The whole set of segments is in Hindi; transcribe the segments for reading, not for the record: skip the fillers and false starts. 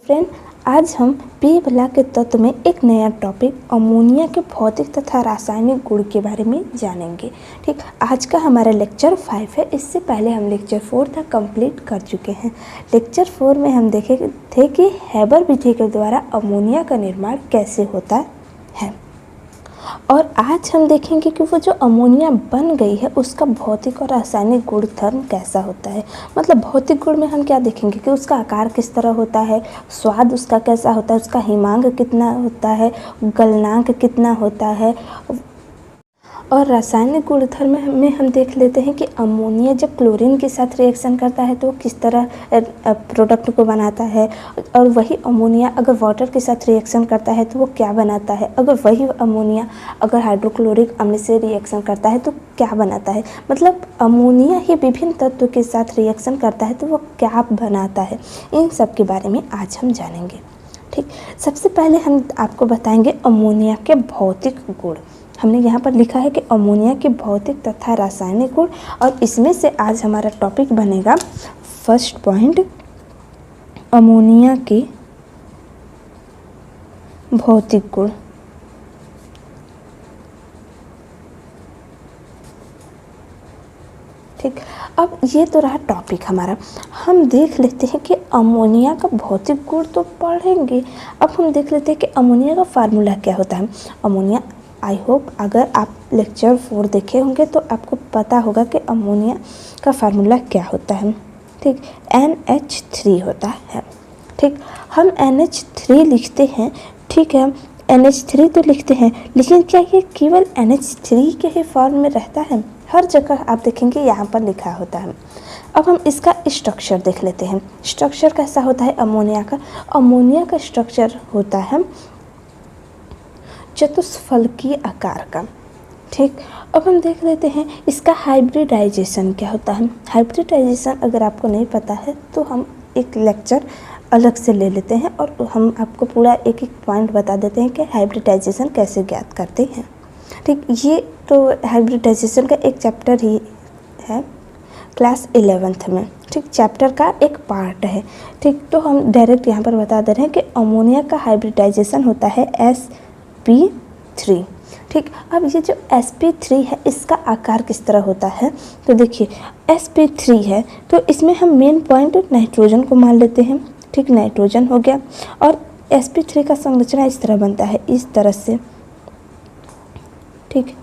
फ्रेंड, आज हम पेय के तत्व में एक नया टॉपिक अमोनिया के भौतिक तथा रासायनिक गुण के बारे में जानेंगे। ठीक, आज का हमारा लेक्चर 5 है। इससे पहले हम लेक्चर 4 तक कंप्लीट कर चुके हैं। लेक्चर 4 में हम देखे थे कि हैबर विधि के द्वारा अमोनिया का निर्माण कैसे होता है, और आज हम देखेंगे कि वो जो अमोनिया बन गई है उसका भौतिक और रासायनिक गुणधर्म कैसा होता है। मतलब भौतिक गुण में हम क्या देखेंगे कि उसका आकार किस तरह होता है, स्वाद उसका कैसा होता है, उसका हिमांक कितना होता है, गलनांक कितना होता है। और रासायनिक गुणधर्म में हम देख लेते हैं कि अमोनिया जब क्लोरीन के साथ रिएक्शन करता है तो वो किस तरह प्रोडक्ट को बनाता है, और वही अमोनिया अगर वाटर के साथ रिएक्शन करता है तो वो क्या बनाता है। अगर वही अमोनिया अगर हाइड्रोक्लोरिक अम्ल से रिएक्शन करता है तो क्या बनाता है। मतलब अमोनिया ही विभिन्न तत्वों के साथ रिएक्शन करता है तो वो क्या बनाता है। इन सब के बारे में आज हम जानेंगे। ठीक, सबसे पहले हम आपको बताएंगे अमोनिया के भौतिक गुण। हमने यहाँ पर लिखा है कि अमोनिया के भौतिक तथा रासायनिक गुण, और इसमें से आज हमारा टॉपिक बनेगा फर्स्ट पॉइंट, अमोनिया के भौतिक गुण। ठीक, अब ये तो रहा टॉपिक हमारा। हम देख लेते हैं कि अमोनिया का भौतिक गुण तो पढ़ेंगे, अब हम देख लेते हैं कि अमोनिया का फार्मूला क्या होता है। अमोनिया, आई होप अगर आप लेक्चर 4 देखे होंगे तो आपको पता होगा कि अमोनिया का फार्मूला क्या होता है। ठीक, NH3 होता है। ठीक, हम NH3 लिखते हैं। ठीक है, NH3 तो लिखते हैं, लेकिन क्या ये केवल NH3 के ही फॉर्म में रहता है? हर जगह आप देखेंगे यहाँ पर लिखा होता है। अब हम इसका स्ट्रक्चर देख लेते हैं। स्ट्रक्चर कैसा होता है अमोनिया का? अमोनिया का स्ट्रक्चर होता है चतुष्फलकीय आकार का। ठीक, अब हम देख लेते हैं इसका हाइब्रिडाइजेशन क्या होता है। हाइब्रिडाइजेशन अगर आपको नहीं पता है तो हम एक लेक्चर अलग से ले लेते हैं और हम आपको पूरा एक एक पॉइंट बता देते हैं कि हाइब्रिडाइजेशन कैसे ज्ञात करते हैं। ठीक, ये तो हाइब्रिडाइजेशन का एक चैप्टर ही है क्लास 11th में। ठीक, चैप्टर का एक पार्ट है। ठीक, तो हम डायरेक्ट यहाँ पर बता दे रहे हैं कि अमोनिया का हाइब्रिडाइजेशन होता है sp3। ठीक, अब ये जो sp3 है इसका आकार किस तरह होता है, तो देखिए sp3 है तो इसमें हम मेन पॉइंट नाइट्रोजन को मान लेते हैं। ठीक, नाइट्रोजन हो गया, और sp3 का संरचना इस तरह बनता है, इस तरह से। ठीक,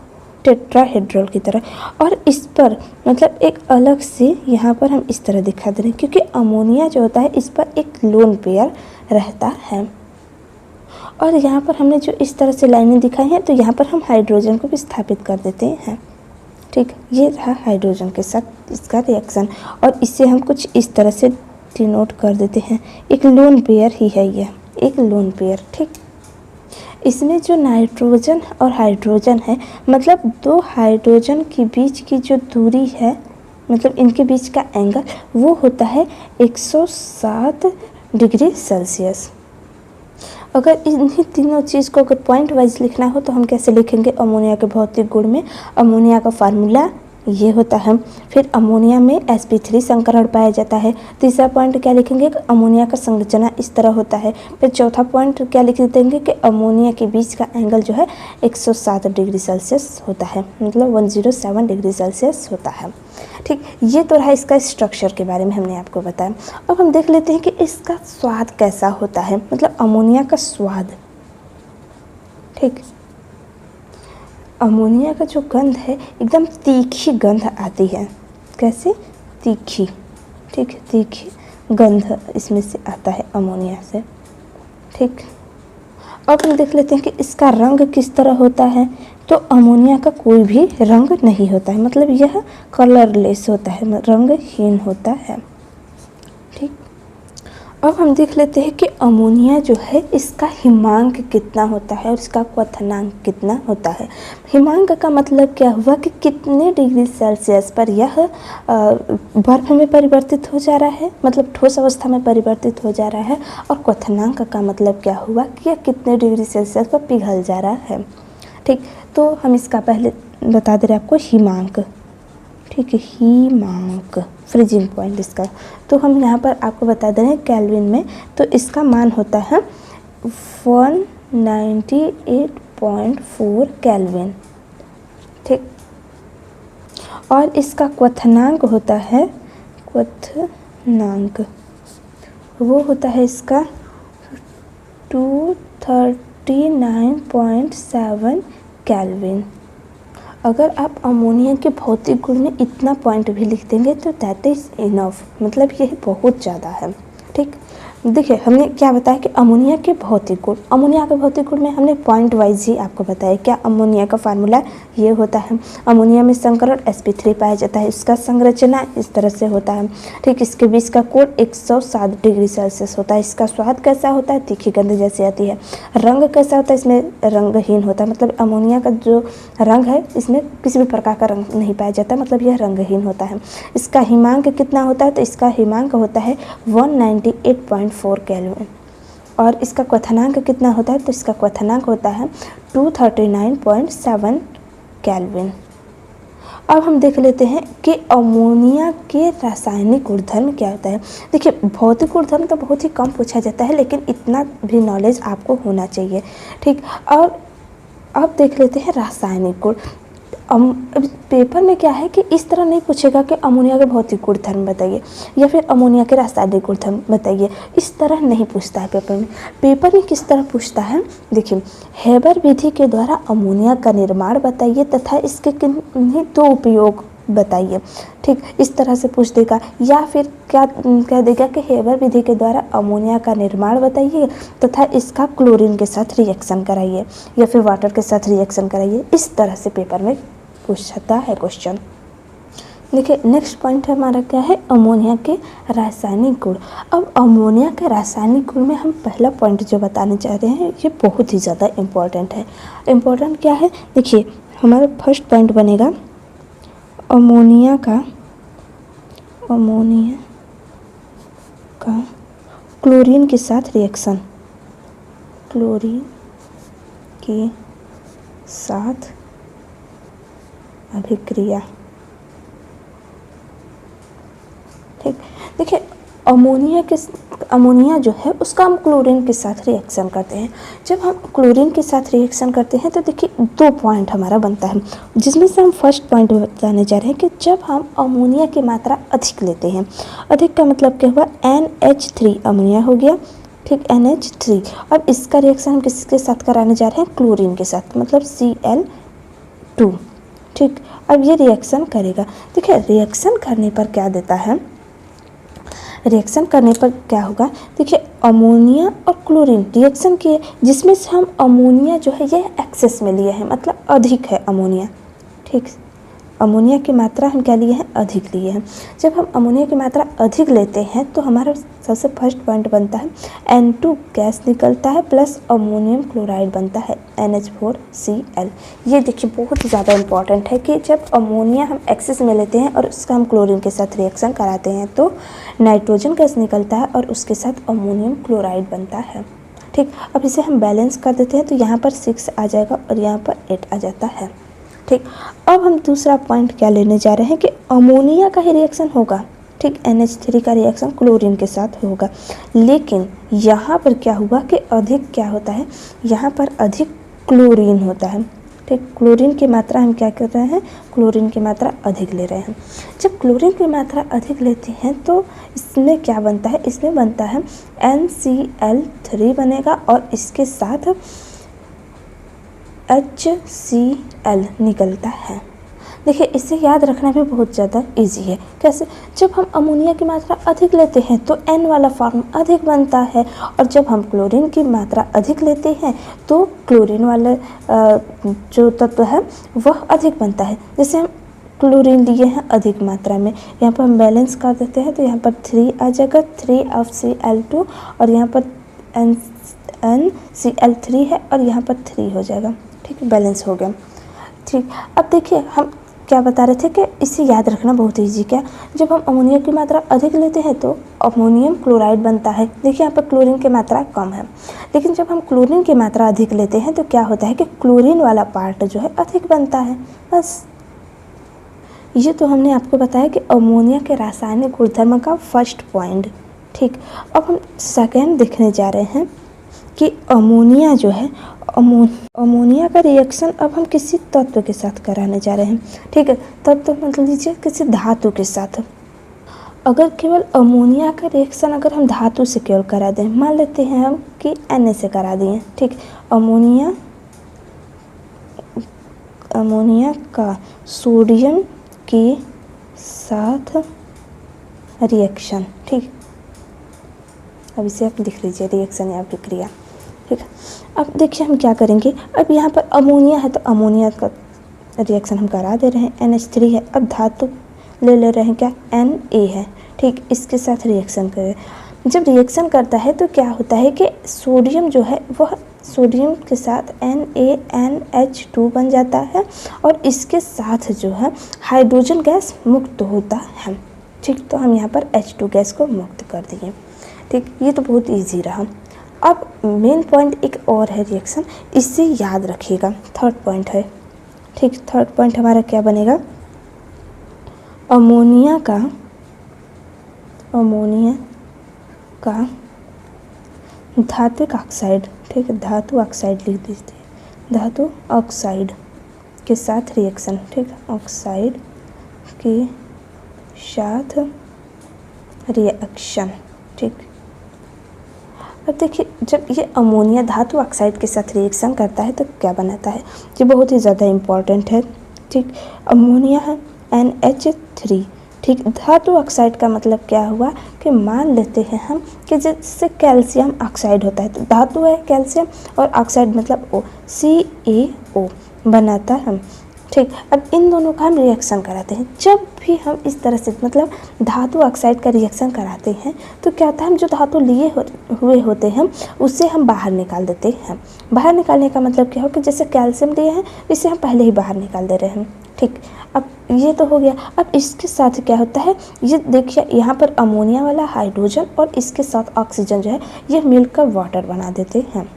टेट्राहेड्रल की तरह, और इस पर मतलब एक अलग से यहाँ पर हम इस तरह दिखा दे रहे हैं क्योंकि अमोनिया जो होता है इस पर एक लोन पेयर रहता है। और यहाँ पर हमने जो इस तरह से लाइनें दिखाई हैं तो यहाँ पर हम हाइड्रोजन को भी स्थापित कर देते हैं। ठीक, ये रहा हाइड्रोजन के साथ इसका रिएक्शन, और इससे हम कुछ इस तरह से डिनोट कर देते हैं। एक लोन पेयर ही है यह, एक लोन पेयर। ठीक, इसमें जो नाइट्रोजन और हाइड्रोजन है, मतलब दो हाइड्रोजन के बीच की जो दूरी है, मतलब इनके बीच का एंगल वो होता है 107 डिग्री सेल्सियस। अगर इन्हीं तीनों चीज़ को अगर पॉइंट वाइज लिखना हो तो हम कैसे लिखेंगे अमोनिया के भौतिक गुण में? अमोनिया का फार्मूला ये होता है। फिर अमोनिया में sp3 संकरण पाया जाता है। तीसरा पॉइंट क्या लिखेंगे कि अमोनिया का संरचना इस तरह होता है। फिर चौथा पॉइंट क्या लिख देंगे कि अमोनिया के बीच का एंगल जो है 107 डिग्री सेल्सियस होता है, मतलब 107 डिग्री सेल्सियस होता है। ठीक, ये तो रहा इसका स्ट्रक्चर के बारे में हमने आपको बताया। अब हम देख लेते हैं कि इसका स्वाद कैसा होता है, मतलब अमोनिया का स्वाद। ठीक, अमोनिया का जो गंध है एकदम तीखी गंध आती है। कैसे? तीखी। ठीक, तीखी गंध इसमें से आता है अमोनिया से। ठीक, अब हम देख लेते हैं कि इसका रंग किस तरह होता है। तो अमोनिया का कोई भी रंग नहीं होता है, मतलब यह कलरलेस होता है, रंगहीन होता है। ठीक, अब हम देख लेते हैं कि अमोनिया जो है इसका हिमांक कितना होता है और इसका क्वथनांक कितना होता है। हिमांक का मतलब क्या हुआ कि कितने डिग्री सेल्सियस पर यह बर्फ में परिवर्तित हो जा रहा है, मतलब ठोस अवस्था में परिवर्तित हो जा रहा है। और क्वथनांक का मतलब क्या हुआ कि यह कितने डिग्री सेल्सियस पर पिघल जा रहा है। ठीक, तो हम इसका पहले बता दे रहे आपको हिमांक। ठीक है, हिमांक फ्रीजिंग पॉइंट इसका, तो हम यहाँ पर आपको बता दे रहे हैं केल्विन में, तो इसका मान होता है 198.4 केल्विन। ठीक, और इसका क्वथनांक होता है, क्वथनांक वो होता है इसका 239.7 केल्विन। अगर आप अमोनिया के भौतिक गुण में इतना पॉइंट भी लिख देंगे तो दैट इज़ इनफ, मतलब यही बहुत ज़्यादा है। ठीक, देखिए हमने क्या बताया कि अमोनिया के भौतिक गुण, अमोनिया के भौतिक गुण में हमने पॉइंट वाइज ही आपको बताया क्या अमोनिया का फार्मूला ये होता है। अमोनिया में संकरण sp3 पाया जाता है, इसका संरचना इस तरह से होता है। ठीक, इसके बीच का कोण 107 डिग्री सेल्सियस होता है। इसका स्वाद कैसा होता है, तीखी गंध जैसी आती है। रंग कैसा होता है, इसमें रंगहीन होता है, मतलब अमोनिया का जो रंग है इसमें किसी भी प्रकार का रंग नहीं पाया जाता, मतलब यह रंगहीन होता है। इसका हिमांक कितना होता है, तो इसका हिमांक होता है 198.4 केल्विन। और इसका क्वथनांक कितना होता है, तो इसका क्वथनांक होता है 239.7 केल्विन। अब हम देख लेते हैं कि अमोनिया के रासायनिक गुणधर्म क्या होता है। देखिए भौतिक गुणधर्म तो बहुत ही कम पूछा जाता है, लेकिन इतना भी नॉलेज आपको होना चाहिए। ठीक, और अब देख लेते हैं रासायनिक गुण। पेपर में क्या है कि इस तरह नहीं पूछेगा कि अमोनिया के भौतिक गुणधर्म बताइए या फिर अमोनिया के रासायनिक गुणधर्म बताइए, इस तरह नहीं पूछता है पेपर में। पेपर में किस तरह पूछता है, देखिए हेबर विधि के द्वारा अमोनिया का निर्माण बताइए तथा इसके किन्हीं दो उपयोग बताइए। ठीक, इस तरह से पूछ देगा, या फिर क्या कह देगा कि हेबर विधि के द्वारा अमोनिया का निर्माण बताइए तथा इसका क्लोरीन के साथ रिएक्शन कराइए या फिर वाटर के साथ रिएक्शन कराइए। इस तरह से पेपर में पूछता है क्वेश्चन। देखिए नेक्स्ट पॉइंट हमारा क्या है, अमोनिया के रासायनिक गुण। अब अमोनिया के रासायनिक गुण में हम पहला पॉइंट जो बताने चाह रहे हैं ये बहुत ही ज़्यादा इम्पोर्टेंट है। इम्पोर्टेंट क्या है, देखिए हमारा फर्स्ट पॉइंट बनेगा अमोनिया का क्लोरीन के साथ रिएक्शन, क्लोरीन के साथ अभिक्रिया। ठीक, देखिए अमोनिया जो है उसका हम क्लोरीन के साथ रिएक्शन करते हैं। जब हम क्लोरीन के साथ रिएक्शन करते हैं तो देखिए दो पॉइंट हमारा बनता है, जिसमें से हम फर्स्ट पॉइंट बताने जा रहे हैं कि जब हम अमोनिया की मात्रा अधिक लेते हैं, अधिक का मतलब क्या हुआ, NH3 अमोनिया हो गया। ठीक, NH3, अब इसका रिएक्शन हम किसके साथ कराने जा रहे हैं, क्लोरीन के साथ, मतलब Cl2। ठीक, अब ये रिएक्शन करेगा। देखिए रिएक्शन करने पर क्या देता है, रिएक्शन करने पर क्या होगा, देखिए अमोनिया और क्लोरीन रिएक्शन किए, जिसमें से हम अमोनिया जो है ये एक्सेस में लिए हैं, मतलब अधिक है अमोनिया। ठीक, अमोनिया की मात्रा हम क्या लिए हैं, अधिक लिए हैं। जब हम अमोनिया की मात्रा अधिक लेते हैं तो हमारा सबसे फर्स्ट पॉइंट बनता है N2 गैस निकलता है प्लस अमोनियम क्लोराइड बनता है NH4Cl। ये देखिए बहुत ज़्यादा इम्पॉर्टेंट है कि जब अमोनिया हम एक्सेस में लेते हैं और उसका हम क्लोरीन के साथ रिएक्शन कराते हैं तो नाइट्रोजन गैस निकलता है और उसके साथ अमोनियम क्लोराइड बनता है। ठीक, अब इसे हम बैलेंस कर देते हैं तो यहाँ पर 6 आ जाएगा और यहाँ पर 8 आ जाता है। ठीक, अब हम दूसरा पॉइंट क्या लेने जा रहे हैं कि अमोनिया का ही रिएक्शन होगा। ठीक, NH3 का रिएक्शन क्लोरीन के साथ होगा, लेकिन यहाँ पर क्या हुआ कि अधिक क्या होता है, यहाँ पर अधिक क्लोरीन होता है। ठीक, क्लोरीन की मात्रा हम क्या कर रहे हैं, क्लोरीन की मात्रा अधिक ले रहे हैं। जब क्लोरीन की मात्रा अधिक लेते हैं तो इसमें क्या बनता है, इसमें बनता है NCl3 बनेगा और इसके साथ HCl निकलता है। देखिए इसे याद रखना भी बहुत ज़्यादा इजी है। कैसे, जब हम अमोनिया की मात्रा अधिक लेते हैं तो N वाला फॉर्म अधिक बनता है और जब हम क्लोरीन की मात्रा अधिक लेते हैं तो क्लोरीन वाला जो तत्व है वह अधिक बनता है। जैसे हम क्लोरीन लिए हैं अधिक मात्रा में, यहाँ पर हम बैलेंस कर देते हैं तो यहाँ पर 3 आ जाएगा, 3 of Cl2 और यहाँ पर NCl3 है और यहाँ पर 3 हो जाएगा। ठीक, बैलेंस हो गया। ठीक, अब देखिए हम क्या बता रहे थे कि इसे याद रखना बहुत ईजी। क्या, जब हम अमोनिया की मात्रा अधिक लेते हैं तो अमोनियम क्लोराइड बनता है। देखिए यहाँ पर क्लोरीन की मात्रा कम है, लेकिन जब हम क्लोरीन की मात्रा अधिक लेते हैं तो क्या होता है कि क्लोरीन वाला पार्ट जो है अधिक बनता है। बस ये तो हमने आपको बताया कि अमोनिया के रासायनिक गुणधर्म का फर्स्ट पॉइंट। ठीक, अब हम सेकेंड देखने जा रहे हैं कि अमोनिया जो है, अमोनिया का रिएक्शन अब हम किसी तत्व के साथ कराने जा रहे हैं। ठीक है, तत्व मतलब लीजिए किसी धातु के साथ। अगर केवल अमोनिया का रिएक्शन अगर हम धातु से केवल करा दें, मान लेते हैं हम कि Na से करा दिए। ठीक, अमोनिया का सोडियम के साथ रिएक्शन। ठीक, अब इसे आप लिख लीजिए, रिएक्शन या प्रक्रिया। ठीक है, अब देखिए हम क्या करेंगे। अब यहाँ पर अमोनिया है तो अमोनिया का रिएक्शन हम करा दे रहे हैं, NH3 है। अब धातु ले रहे हैं क्या, Na है। ठीक, इसके साथ रिएक्शन करें। जब रिएक्शन करता है तो क्या होता है कि सोडियम जो है वह सोडियम के साथ NaNH2 बन जाता है और इसके साथ जो है हाइड्रोजन गैस मुक्त होता है। ठीक, तो हम यहाँ पर H2 गैस को मुक्त कर दिए। ठीक, ये तो बहुत इजी रहा। अब मेन पॉइंट एक और है रिएक्शन, इससे याद रखिएगा, थर्ड पॉइंट है। ठीक, थर्ड पॉइंट हमारा क्या बनेगा, अमोनिया का धात्विक ऑक्साइड। ठीक है, धातु ऑक्साइड लिख दीजिए, धातु ऑक्साइड के साथ रिएक्शन। ठीक, ऑक्साइड के साथ रिएक्शन। ठीक, अब देखिए जब ये अमोनिया धातु ऑक्साइड के साथ रिएक्शन करता है तो क्या बनाता है, ये बहुत ही ज़्यादा इम्पॉर्टेंट है। ठीक, अमोनिया है NH3। ठीक, धातु ऑक्साइड का मतलब क्या हुआ कि मान लेते हैं हम कि जिससे कैल्शियम ऑक्साइड होता है, तो धातु है कैल्शियम और ऑक्साइड मतलब O, CaO बनाता है। ठीक, अब इन दोनों का हम रिएक्शन कराते हैं। जब भी हम इस तरह से मतलब धातु ऑक्साइड का रिएक्शन कराते हैं तो क्या होता है, हम जो धातु लिए हुए होते हैं उससे हम बाहर निकाल देते हैं। बाहर निकालने का मतलब क्या हो कि जैसे कैल्शियम लिए हैं इसे हम पहले ही बाहर निकाल दे रहे हैं। ठीक, अब ये तो हो गया। अब इसके साथ क्या होता है, ये देखिए यहाँ पर अमोनिया वाला हाइड्रोजन और इसके साथ ऑक्सीजन जो है ये मिलकर वाटर बना देते हैं।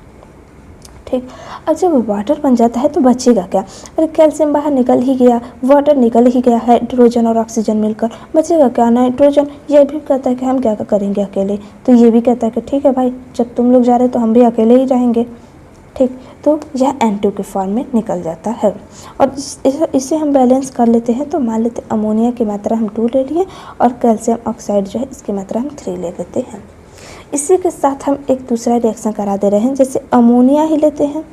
ठीक, और जब वाटर बन जाता है तो बचेगा क्या, अरे कैल्शियम बाहर निकल ही गया, वाटर निकल ही गया, हाइड्रोजन और ऑक्सीजन मिलकर बचेगा क्या, नाइट्रोजन। ये भी कहता है कि हम क्या करेंगे अकेले, तो ये भी कहता है कि ठीक है भाई, जब तुम लोग जा रहे हो तो हम भी अकेले ही रहेंगे। ठीक, तो यह N2 के फॉर्म में निकल जाता है और इसे हम बैलेंस कर लेते हैं। तो मान लेते अमोनिया की मात्रा हम 2 ले लिए और कैल्शियम ऑक्साइड जो है इसकी मात्रा हम 3 ले लेते हैं। इसी के साथ हम एक दूसरा रिएक्शन करा दे रहे हैं, जैसे अमोनिया ही लेते हैं।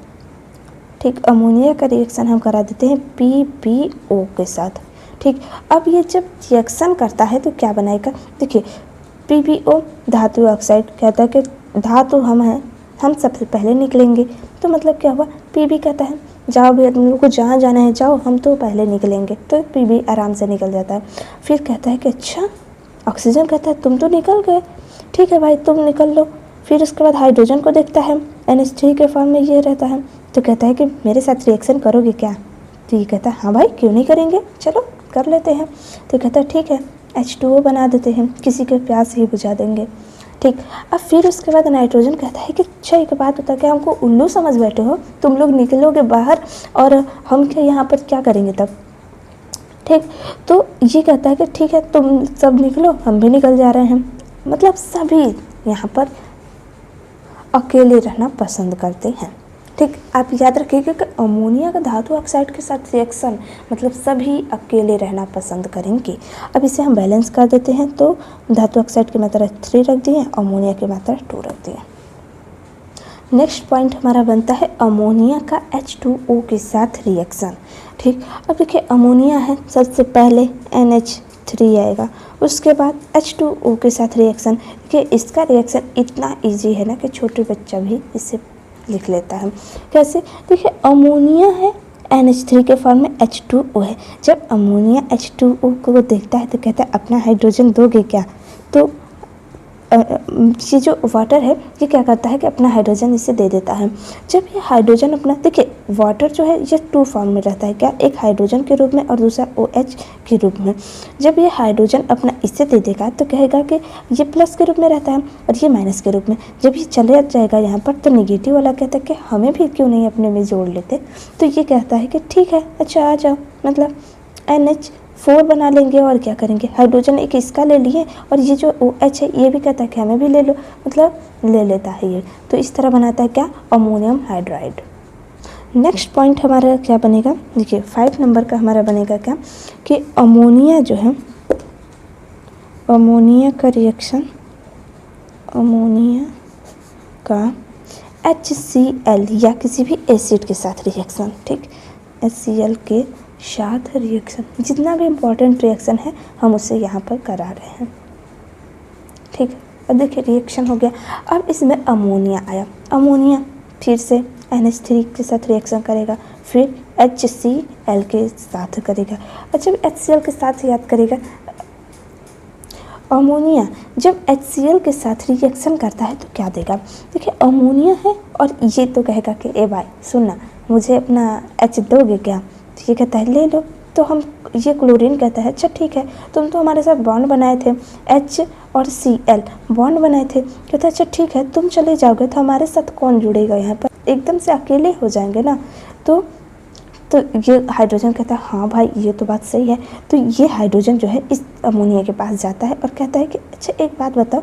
ठीक, अमोनिया का रिएक्शन हम करा देते हैं PbO के साथ। ठीक, अब ये जब रिएक्शन करता है तो क्या बनाएगा, देखिए PbO धातु ऑक्साइड कहता है कि धातु हम हैं, हम सबसे पहले निकलेंगे। तो मतलब क्या हुआ, Pb कहता है जाओ भैया तुम लोग को जहाँ जाना है जाओ, हम तो पहले निकलेंगे। तो Pb आराम से निकल जाता है। फिर कहता है कि अच्छा, ऑक्सीजन कहता है तुम तो निकल गए, ठीक है भाई तुम निकल लो। फिर उसके बाद हाइड्रोजन को देखता है, NH3 के फॉर्म में ये रहता है, तो कहता है कि मेरे साथ रिएक्शन करोगे क्या। तो ये कहता है हाँ भाई क्यों नहीं करेंगे, चलो कर लेते हैं। तो कहता है ठीक है, H2O बना देते हैं, किसी के प्यास ही बुझा देंगे। ठीक, अब फिर उसके बाद नाइट्रोजन कहता है कि अच्छा एक बात होता है कि हमको उल्लू समझ बैठे हो, तुम लोग निकलोगे बाहर और हम क्या यहाँ पर क्या करेंगे तब। ठीक, तो ये कहता है कि ठीक है तुम सब निकलो, हम भी निकल जा रहे हैं। मतलब सभी यहाँ पर अकेले रहना पसंद करते हैं। ठीक, आप याद रखिएगा कि अमोनिया का धातु ऑक्साइड के साथ रिएक्शन मतलब सभी अकेले रहना पसंद करेंगे। अब इसे हम बैलेंस कर देते हैं, तो धातु ऑक्साइड की मात्रा 3 रख दिए, अमोनिया की मात्रा 2 रख दिए। नेक्स्ट पॉइंट हमारा बनता है अमोनिया का H2O के साथ रिएक्शन। ठीक, अब देखिए अमोनिया है, सबसे पहले NH3 आएगा, उसके बाद H2O के साथ रिएक्शन। देखिए इसका रिएक्शन इतना इजी है ना कि छोटे बच्चा भी इसे लिख लेता है। कैसे, देखिए अमोनिया है NH3 के फॉर्म में H2O है। जब अमोनिया H2O को देखता है तो कहता है अपना हाइड्रोजन दोगे क्या। तो ये जो वाटर है ये क्या करता है कि अपना हाइड्रोजन इसे दे देता है। जब ये हाइड्रोजन अपना, देखिए वाटर जो है ये 2 फॉर्म में रहता है, क्या, एक हाइड्रोजन के रूप में और दूसरा OH के रूप में। जब ये हाइड्रोजन अपना इसे दे देगा तो कहेगा कि ये प्लस के रूप में रहता है और ये माइनस के रूप में। जब ये चले जाएगा यहाँ पर तो निगेटिव वाला कहता है कि हमें भी क्यों नहीं अपने में जोड़ लेते। तो ये कहता है कि ठीक है अच्छा आ जाओ, मतलब 4 बना लेंगे और क्या करेंगे, हाइड्रोजन एक इसका ले लिए और ये जो OH है ये भी कहता है कि हमें भी ले लो, मतलब ले लेता है ये। तो इस तरह बनाता है क्या, अमोनियम हाइड्राइड। नेक्स्ट पॉइंट हमारा क्या बनेगा, देखिए 5 नंबर का हमारा बनेगा क्या कि अमोनिया जो है, अमोनिया का रिएक्शन, अमोनिया का HCl या किसी भी एसिड के साथ रिएक्शन, ठीक, HCl के साथ रिएक्शन, जितना भी इम्पोर्टेंट रिएक्शन है हम उसे यहाँ पर करा रहे हैं, ठीक। अब देखिए रिएक्शन हो गया, अब इसमें अमोनिया आया, अमोनिया फिर से NH3 के साथ रिएक्शन करेगा, फिर HCl के साथ करेगा। अच्छा HCl के साथ याद करेगा, अमोनिया जब HCl के साथ रिएक्शन करता है तो क्या देगा, देखिए अमोनिया है और ये तो कहेगा कि ए भाई सुनना मुझे अपना H दोगे क्या, तो ये कहता है ले लो। तो हम ये क्लोरीन कहता है अच्छा ठीक है तुम तो हमारे साथ बॉन्ड बनाए थे, H और Cl बॉन्ड बनाए थे, कहता है अच्छा ठीक है तुम चले जाओगे तो हमारे साथ कौन जुड़ेगा, यहाँ पर एकदम से अकेले हो जाएंगे ना। तो ये हाइड्रोजन कहता है हाँ भाई ये तो बात सही है। तो ये हाइड्रोजन जो है इस अमोनिया के पास जाता है और कहता है कि अच्छा एक बात बताओ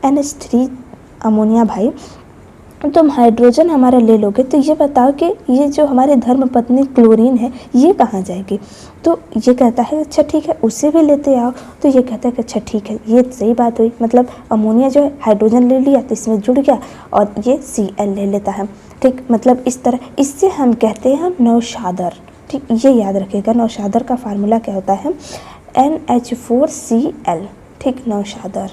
NH3 अमोनिया भाई तुम हाइड्रोजन हमारा ले लोगे तो ये बताओ कि ये जो हमारे धर्मपत्नी क्लोरीन है ये कहाँ जाएगी। तो ये कहता है अच्छा ठीक है उसे भी लेते आओ। तो ये कहता है कि अच्छा ठीक है ये सही बात हुई, मतलब अमोनिया जो है हाइड्रोजन ले लिया तो इसमें जुड़ गया और ये Cl ले लेता है, ठीक। मतलब इस तरह इससे हम कहते हैं नौशादर, ठीक। ये याद रखिएगा नौशादर का फार्मूला क्या होता है, NH4Cl, ठीक, नौशादर।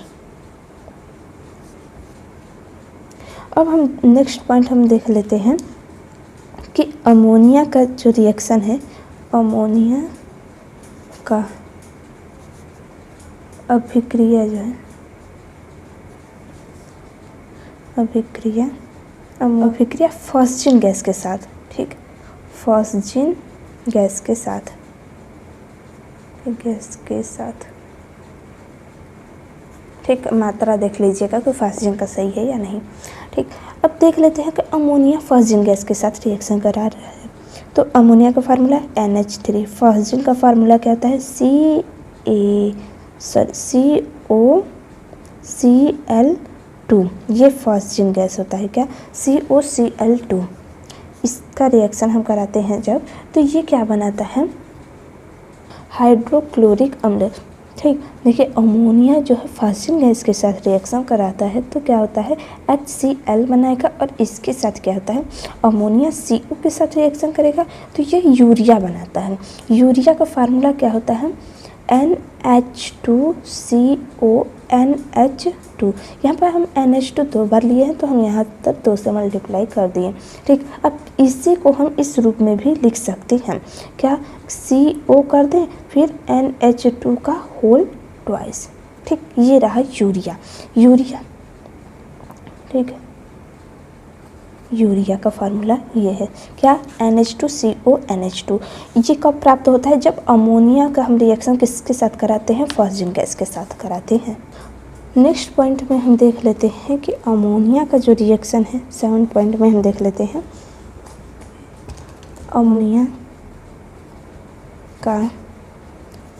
अब हम नेक्स्ट पॉइंट हम देख लेते हैं कि अमोनिया का जो रिएक्शन है, अमोनिया का अभिक्रिया जो है, अभिक्रिया फॉस्जिन गैस के साथ, ठीक, फॉस्जिन गैस के साथ, ठीक। मात्रा देख लीजिएगा कि फॉस्जिन का सही है या नहीं, ठीक। अब देख लेते हैं कि अमोनिया फॉस्जिन गैस के साथ रिएक्शन करा रहा है। तो अमोनिया का फार्मूला NH3, फॉस्जिन का फार्मूला क्या होता है COCl2, ये फॉस्जिन गैस होता है क्या, COCl2। इसका रिएक्शन हम कराते हैं जब, तो ये क्या बनाता है, हाइड्रोक्लोरिक अम्ल, ठीक। देखिए अमोनिया जो है फॉस्जिन गैस के साथ रिएक्शन कराता है तो क्या होता है HCl बनाएगा और इसके साथ क्या होता है अमोनिया CO के साथ रिएक्शन करेगा तो ये यूरिया बनाता है। यूरिया का फार्मूला क्या होता है NH2CONH2। यहाँ पर हम NH2 दो बार लिए हैं तो हम यहाँ तक 2 से मल्टीप्लाई कर दिए, ठीक। अब इसी को हम इस रूप में भी लिख सकते हैं क्या, CO कर दें फिर NH2 का होल ट्वाइस, ठीक। ये रहा यूरिया, ठीक है। यूरिया का फार्मूला ये है क्या, NH2CONH2। ये कब प्राप्त होता है, जब अमोनिया का हम रिएक्शन किसके साथ कराते हैं, फॉस्जिन गैस के साथ कराते हैं। नेक्स्ट पॉइंट में हम देख लेते हैं कि अमोनिया का जो रिएक्शन है, 7 पॉइंट में हम देख लेते हैं अमोनिया का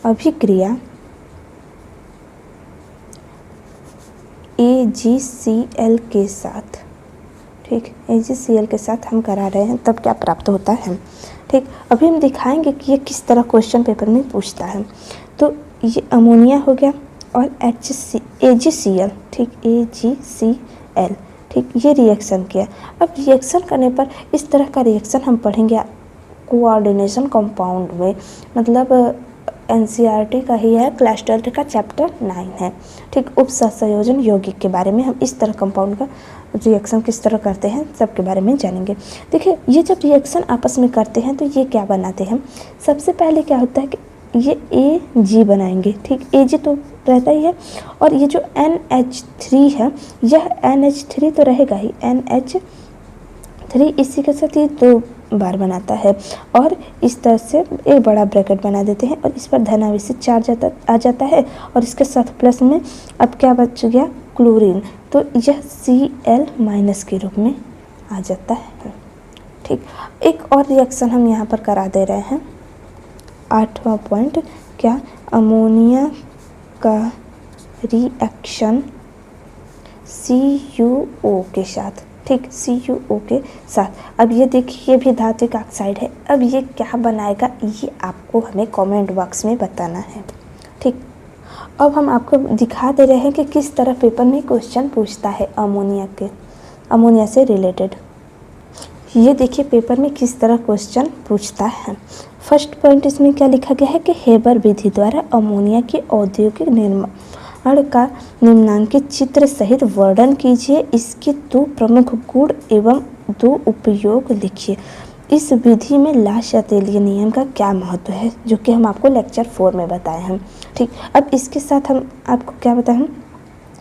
अभिक्रिया AgCl के साथ, ठीक, AgCl के साथ हम करा रहे हैं तब क्या प्राप्त होता है, ठीक। अभी हम दिखाएंगे कि ये किस तरह क्वेश्चन पेपर में पूछता है। तो ये अमोनिया हो गया और AgCl, ठीक, AgCl, ठीक, ये रिएक्शन किया। अब रिएक्शन करने पर इस तरह का रिएक्शन हम पढ़ेंगे कोऑर्डिनेशन कंपाउंड में, मतलब NCERT का ही है, क्लास 12 का चैप्टर 9 है, ठीक। उपसंयोजन यौगिक के बारे में हम इस तरह कंपाउंड का रिएक्शन किस तरह करते हैं सब के बारे में जानेंगे। देखिए ये जब रिएक्शन आपस में करते हैं तो ये क्या बनाते हैं, सबसे पहले क्या होता है कि ये Ag बनाएंगे, ठीक, Ag तो रहता ही है और ये जो NH3 है यह NH3 तो रहेगा ही, NH3 इसी के साथ ये 2 बार बनाता है और इस तरह से एक बड़ा ब्रैकेट बना देते हैं और इस पर धनावेशी चार्ज आ जाता है और इसके साथ प्लस में अब क्या बच गया, क्लोरीन, तो यह Cl- के रूप में आ जाता है, ठीक। एक और रिएक्शन हम यहाँ पर करा दे रहे हैं, 8वां पॉइंट क्या, अमोनिया का रिएक्शन CuO के साथ, ठीक, CuO के साथ। अब ये देखिए ये भी धात्विक ऑक्साइड है। अब ये क्या बनाएगा ये आपको हमें कमेंट बॉक्स में बताना है, ठीक। अब हम आपको दिखा दे रहे हैं कि किस तरह पेपर में क्वेश्चन पूछता है अमोनिया से रिलेटेड। ये देखिए पेपर में किस तरह क्वेश्चन पूछता है। फर्स्ट पॉइंट इसमें क्या लिखा गया है कि हेबर विधि द्वारा अमोनिया के औद्योगिक निर्माण का निम्नांकित चित्र सहित वर्णन कीजिए। इसके 2 प्रमुख गुण एवं 2 उपयोग लिखिए। इस विधि में लाश-अतेलिय नियम का क्या महत्व है, जो कि हम आपको लेक्चर 4 में बताए हैं, ठीक। अब इसके साथ हम आपको क्या बताएं हम,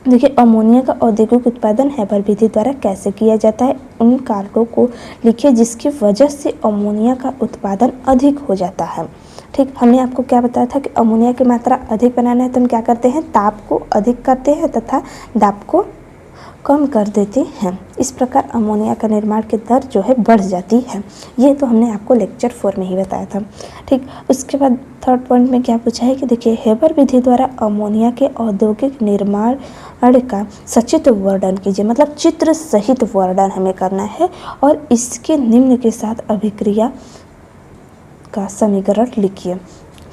देखिए अमोनिया का औद्योगिक उत्पादन हेबर विधि द्वारा कैसे किया जाता है, उन कारणों को लिखिए जिसकी वजह से अमोनिया का उत्पादन अधिक हो जाता है, ठीक। हमने आपको क्या बताया था कि अमोनिया की मात्रा अधिक बनाना है तो हम क्या करते हैं, ताप को अधिक करते हैं तथा दाब को कम कर देते हैं। इस प्रकार अमोनिया का निर्माण की दर जो है बढ़ जाती है। ये तो हमने आपको लेक्चर 4 में ही बताया था, ठीक। उसके बाद थर्ड पॉइंट में क्या पूछा है कि देखिए हेबर विधि द्वारा अमोनिया के औद्योगिक निर्माण का सचित्र वर्णन कीजिए, मतलब चित्र सहित वर्णन हमें करना है और इसके निम्न के साथ अभिक्रिया का समीकरण लिखिए,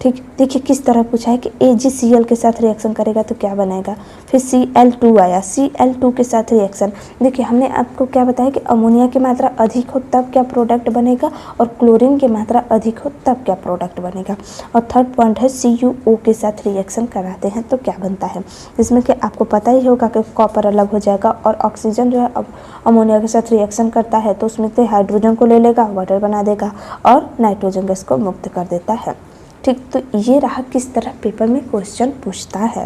ठीक। देखिए किस तरह पूछा है कि AgCl के साथ रिएक्शन करेगा तो क्या बनेगा, फिर Cl2 आया, Cl2 के साथ रिएक्शन। देखिए हमने आपको क्या बताया कि अमोनिया की मात्रा अधिक हो तब क्या प्रोडक्ट बनेगा और क्लोरीन की मात्रा अधिक हो तब क्या प्रोडक्ट बनेगा। और थर्ड पॉइंट है CuO के साथ रिएक्शन कराते हैं तो क्या बनता है, जिसमें कि आपको पता ही होगा कि कॉपर अलग हो जाएगा और ऑक्सीजन जो है अब अमोनिया के साथ रिएक्शन करता है तो उसमें से हाइड्रोजन को ले लेगा, वाटर बना देगा और नाइट्रोजन गैस को मुक्त कर देता है, ठीक। तो ये रहा किस तरह पेपर में क्वेश्चन पूछता है।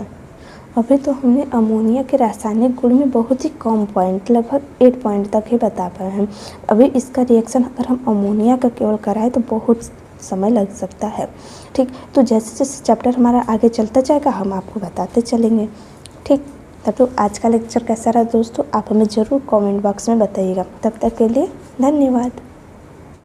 अभी तो हमने अमोनिया के रासायनिक गुण में बहुत ही कम पॉइंट, लगभग 8 पॉइंट तक ही बता पाए हैं। अभी इसका रिएक्शन अगर हम अमोनिया का केवल कराएं तो बहुत समय लग सकता है, ठीक। तो जैसे जैसे चैप्टर हमारा आगे चलता जाएगा हम आपको बताते चलेंगे, ठीक। तब तो आज का लेक्चर कैसा रहा दोस्तों, आप हमें ज़रूर कमेंट बॉक्स में बताइएगा। तब तक के लिए धन्यवाद।